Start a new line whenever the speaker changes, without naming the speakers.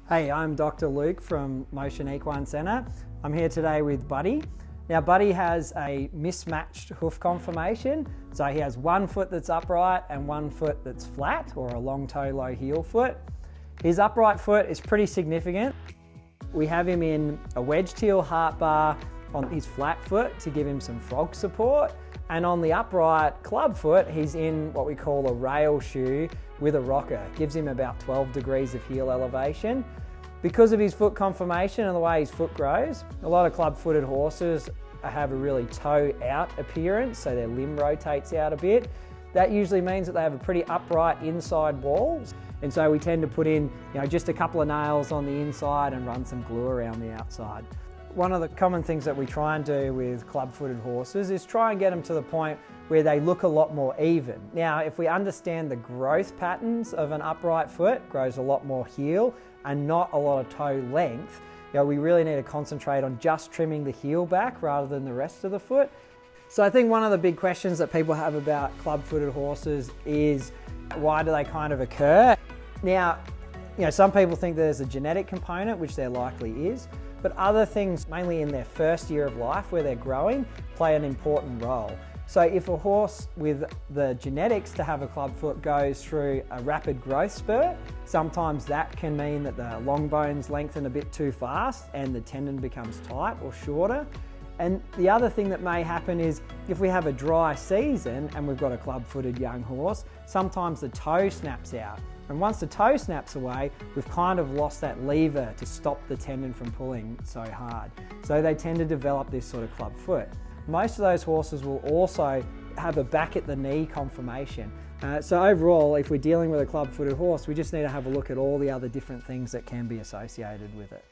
Hey, I'm Dr. Luke from Motion Equine Centre. I'm here today with Buddy. Now Buddy has a mismatched hoof conformation. So he has one foot that's upright and one foot that's flat, or a long toe, low heel foot. His upright foot is pretty significant. We have him in a wedged heel heart bar on his flat foot to give him some frog support. And on the upright club foot, he's in what we call a rail shoe with a rocker. It gives him about 12 degrees of heel elevation. Because of his foot conformation and the way his foot grows, a lot of club-footed horses have a really toe-out appearance, so their limb rotates out a bit. That usually means that they have a pretty upright inside wall. And so we tend to put in, just a couple of nails on the inside and run some glue around the outside. One of the common things that we try and do with club-footed horses is try and get them to the point where they look a lot more even. Now, if we understand the growth patterns of an upright foot, grows a lot more heel and not a lot of toe length, we really need to concentrate on just trimming the heel back rather than the rest of the foot. So I think one of the big questions that people have about club-footed horses is, why do they kind of occur? Now, some people think there's a genetic component, which there likely is, but other things, mainly in their first year of life where they're growing, play an important role. So if a horse with the genetics to have a club foot goes through a rapid growth spurt, sometimes that can mean that the long bones lengthen a bit too fast and the tendon becomes tight or shorter. And the other thing that may happen is if we have a dry season and we've got a club-footed young horse, sometimes the toe snaps out. And once the toe snaps away, we've kind of lost that lever to stop the tendon from pulling so hard. So they tend to develop this sort of club foot. Most of those horses will also have a back at the knee conformation. So overall, if we're dealing with a club-footed horse, we just need to have a look at all the other different things that can be associated with it.